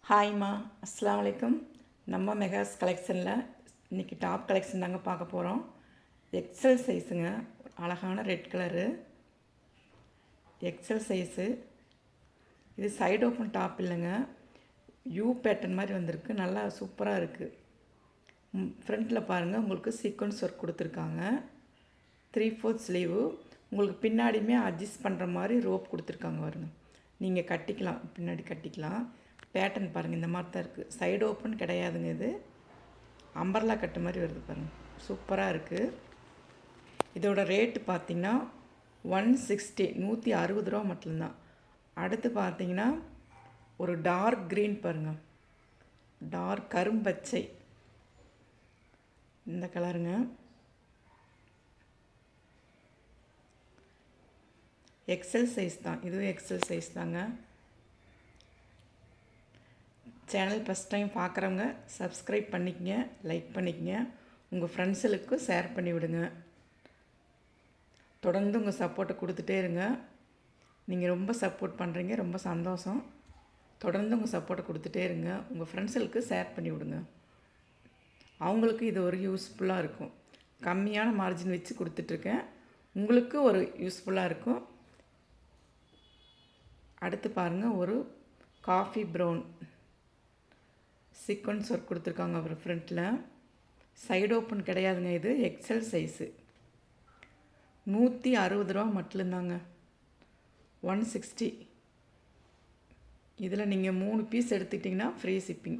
ஹாய்மா, அஸ்ஸலாமு அலைக்கும். நம்ம மெகாஸ் கலெக்ஷனில் இன்றைக்கி டாப் கலெக்ஷன் தாங்க பார்க்க போகிறோம். எக்ஸல் சைஸுங்க, அழகான ரெட் கலரு எக்ஸல் சைஸு. இது சைடு ஓப்பன் டாப் இல்லைங்க, யூ பேட்டர்ன் மாதிரி வந்திருக்கு. நல்லா சூப்பராக இருக்குது. ஃப்ரண்ட்டில் பாருங்கள், உங்களுக்கு சீக்வன்ஸ் ஒர்க் கொடுத்துருக்காங்க. 3/4 ஸ்லீவு. உங்களுக்கு பின்னாடியுமே அட்ஜஸ்ட் பண்ணுற மாதிரி ரோப் கொடுத்துருக்காங்க பாருங்க. நீங்கள் கட்டிக்கலாம், பின்னாடி கட்டிக்கலாம். பேட்டர்ன் பாருங்கள், இந்த மாதிரி தான் இருக்குது. சைடு ஓப்பன் கிடையாதுங்க. இது அம்பர்லா கட்டு மாதிரி வருது பாருங்கள், சூப்பராக இருக்குது. இதோட ரேட்டு பார்த்திங்கன்னா 160 160 ரூபா மட்டும்தான். அடுத்து பார்த்திங்கன்னா ஒரு டார்க் க்ரீன் பாருங்கள், டார்க் கரும்பச்சை, இந்த கலருங்க. எக்ஸல் சைஸ் தான், இதுவும் எக்ஸல் சைஸ் தாங்க. சேனல் ஃபஸ்ட் டைம் பார்க்குறவங்க சப்ஸ்கிரைப் பண்ணிக்கங்க, லைக் பண்ணிக்கங்க, உங்கள் ஃப்ரெண்ட்ஸுக்கு ஷேர் பண்ணி விடுங்க. தொடர்ந்து உங்கள் சப்போர்ட்டை கொடுத்துட்டே இருங்க. நீங்கள் ரொம்ப சப்போர்ட் பண்ணுறீங்க, ரொம்ப சந்தோஷம். தொடர்ந்து உங்கள் சப்போர்ட்டை கொடுத்துட்டே இருங்க. உங்கள் ஃப்ரெண்ட்ஸுக்கு ஷேர் பண்ணி விடுங்க, அவங்களுக்கு இது ஒரு யூஸ்ஃபுல்லாக இருக்கும். கம்மியான மார்ஜின் வச்சு கொடுத்துட்ருக்கேன், உங்களுக்கு ஒரு யூஸ்ஃபுல்லாக இருக்கும். அடுத்து பாருங்கள், ஒரு காஃபி ப்ரௌன் சீக்வன்ஸ் ஒர்க் கொடுத்துருக்காங்க. அப்புறம் ஃப்ரண்ட்டில் சைடு ஓப்பன் கிடையாதுங்க. இது எக்ஸல் சைஸு. 160 ரூபா மட்டும்தாங்க, 160. இதில் நீங்கள் 3 பீஸ் எடுத்துக்கிட்டிங்கன்னா ஃப்ரீ ஷிப்பிங்.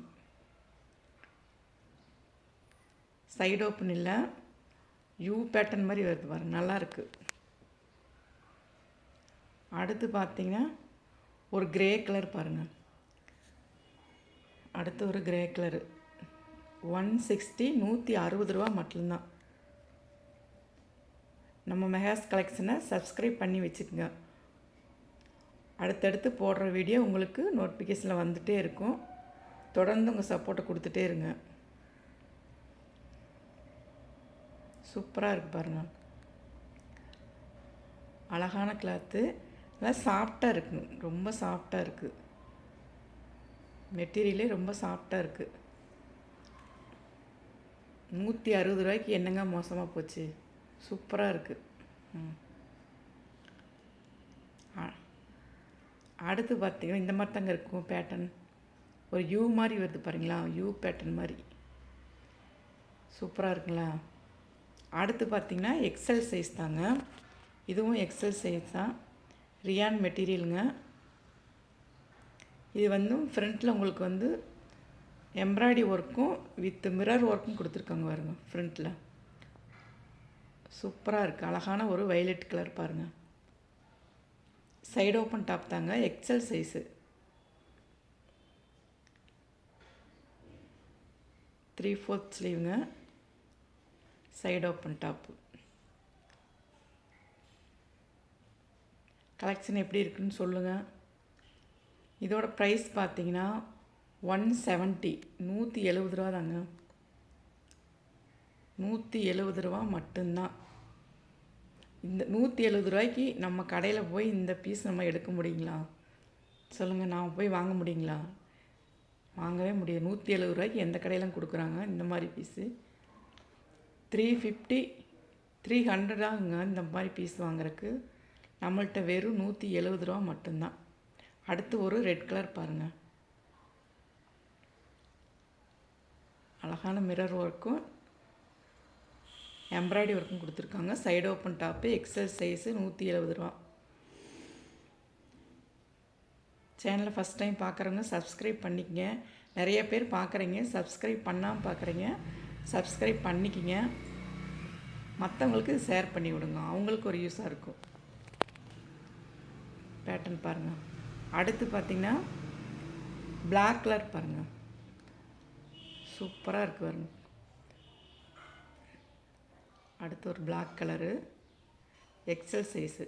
சைடு ஓப்பன் இல்லை, யூ பேட்டர்ன் மாதிரி வருது பாருங்க, நல்லாயிருக்கு. அடுத்து பார்த்தீங்கன்னா ஒரு கிரே கலர் பாருங்கள். அடுத்து ஒரு கிரே கலரு 160 160 ரூபா மட்டும்தான். நம்ம மெகாஸ் கலெக்ஷனை சப்ஸ்கிரைப் பண்ணி வச்சுக்கோங்க. அடுத்தடுத்து போடுற வீடியோ உங்களுக்கு நோட்டிஃபிகேஷனில் வந்துகிட்டே இருக்கும். தொடர்ந்து உங்கள் சப்போர்ட்டை கொடுத்துட்டே இருங்க. சூப்பராக இருக்குது பாருங்கள், அழகான கிளாத்து. நல்லா சாஃப்டாக இருக்குங்க, ரொம்ப சாஃப்டாக இருக்குது. மெட்டீரியலே ரொம்ப சாஃப்டாக இருக்குது. 160 ரூபாய்க்கு என்னங்க மோசமாக போச்சு, சூப்பராக இருக்குது. அடுத்து பார்த்திங்கன்னா இந்த மாதிரி தாங்க இருக்கும் பேட்டர்ன். ஒரு யூ மாதிரி வருது பாருங்களா, யூ பேட்டர்ன் மாதிரி சூப்பராக இருக்குங்களா. அடுத்து பார்த்திங்கன்னா எக்ஸல் சைஸ் தாங்க, இதுவும் எக்ஸல் சைஸ் தான். ரியான் மெட்டீரியலுங்க. இது வந்து ஃப்ரண்ட்டில் உங்களுக்கு வந்து எம்ப்ராய்டரி ஒர்க்கும் வித் மிரர் ஒர்க்கும் கொடுத்துருக்காங்க பாருங்கள். ஃப்ரண்ட்டில் சூப்பராக இருக்குது, அழகான ஒரு வைலட் கலர் பாருங்கள். சைடு ஓப்பன் டாப் தாங்க, எக்ஸல் சைஸு. 3/4 ஸ்லீவுங்க, சைடு ஓப்பன் டாப்பு. கலெக்ஷன் எப்படி இருக்குன்னு சொல்லுங்கள். இதோட ப்ரைஸ் பார்த்தீங்கன்னா 170 170 ரூபா தாங்க, 170 ரூபா மட்டும்தான். இந்த 170 ரூபாய்க்கு நம்ம கடையில் போய் இந்த பீஸ் நம்ம எடுக்க முடியுங்களா சொல்லுங்கள்? நான் போய் வாங்க முடியுங்களா? வாங்கவே முடியாது. 170 ரூபாய்க்கு எந்த கடையிலும் கொடுக்குறாங்க இந்த மாதிரி பீஸு? 350 300 ஆகுங்க இந்த மாதிரி பீஸ் வாங்குறதுக்கு. நம்மள்கிட்ட வெறும் 170 ரூபா மட்டும்தான். அடுத்து ஒரு ரெட் கலர் பாருங்கள், அழகான மிரர் ஒர்க்கும் எம்ப்ராய்டரி ஒர்க்கும் கொடுத்துருக்காங்க. Side open top, XL size, 170 ரூபா. சேனலை ஃபஸ்ட் டைம் பார்க்குறவங்க சப்ஸ்கிரைப் பண்ணிக்கங்க. நிறைய பேர் பார்க்குறீங்க, சப்ஸ்கிரைப் பண்ணாமல் பார்க்குறீங்க, சப்ஸ்கிரைப் பண்ணிக்கிங்க. மற்றவங்களுக்கு ஷேர் பண்ணி விடுங்க, அவங்களுக்கு ஒரு யூஸாக இருக்கும். பேட்டர்ன் பாருங்கள். அடுத்து பார்த்திங்கன்னா பிளாக் கலர் பாருங்கள், சூப்பராக இருக்குது பாருங்க. அடுத்து ஒரு பிளாக் கலரு எக்ஸல் சைஸு.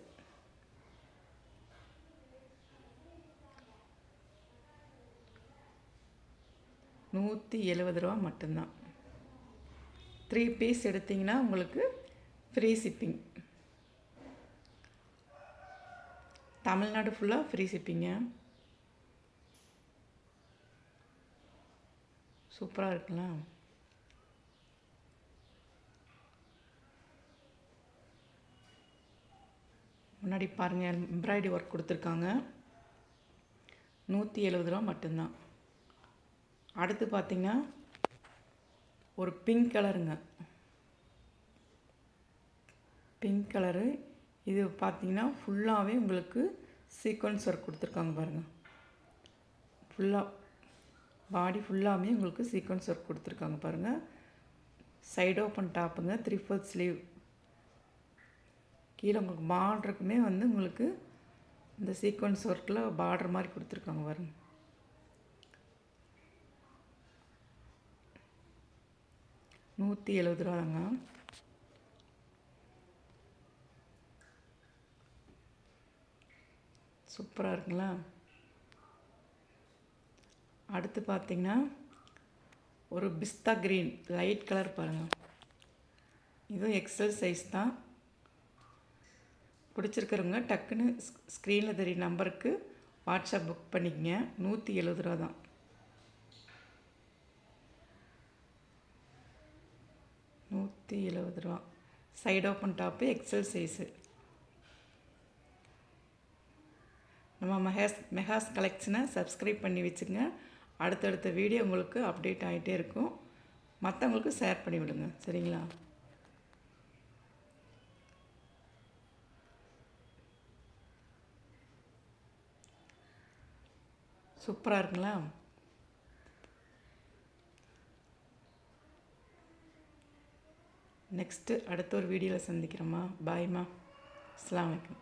₹170 மட்டும்தான். 3 பீஸ் எடுத்திங்கன்னா உங்களுக்கு ஃப்ரீ ஷிப்பிங். தமிழ்நாடு ஃபுல்லாக ஃப்ரீ ஷிப்பிங்க. சூப்பராக இருக்குல்ல. முன்னாடி பாருங்கள் எம்ப்ராய்டரி ஒர்க் கொடுத்துருக்காங்க. 170 ரூபா மட்டும்தான். அடுத்து பார்த்திங்கன்னா ஒரு பிங்க் கலருங்க. Pink colour. இது பார்த்திங்கன்னா ஃபுல்லாகவே உங்களுக்கு சீக்வன்ஸ் ஒர்க் கொடுத்துருக்காங்க பாருங்கள். ஃபுல்லாக பாடி ஃபுல்லாகவே உங்களுக்கு சீக்வன்ஸ் ஒர்க் கொடுத்துருக்காங்க பாருங்கள். சைடு ஓப்பன் டாப்புங்க, 3/4 ஸ்லீவ். கீழே உங்களுக்கு பார்டருக்குமே வந்து உங்களுக்கு இந்த சீக்வன்ஸ் ஒர்க்கில் பார்டர் மாதிரி கொடுத்துருக்காங்க பாருங்க. ₹170 தாங்க. சூப்பராக இருக்குங்களா. அடுத்து பார்த்திங்கன்னா ஒரு பிஸ்தா க்ரீன் லைட் கலர் பாருங்கள். இதுவும் எக்ஸல் சைஸ் தான். பிடிச்சிருக்கிறவங்க டக்குன்னு ஸ்க்ரீனில் தெரிய நம்பருக்கு வாட்ஸ்அப் புக் பண்ணிக்கங்க. ₹170 தான். ₹170. Side open top, XL size. நம்ம மெகாஸ் கலெக்ஷனை சப்ஸ்கிரைப் பண்ணி வச்சுங்க. அடுத்தடுத்த வீடியோ உங்களுக்கு அப்டேட் ஆகிட்டே இருக்கும். மற்றவங்களுக்கு ஷேர் பண்ணி விடுங்க, சரிங்களா. சூப்பராக இருக்குங்களா. நெக்ஸ்ட்டு அடுத்த ஒரு வீடியோவில் சந்திக்கிறோம்மா. பாய்மா. அஸ்ஸலாமு அலைக்கும்.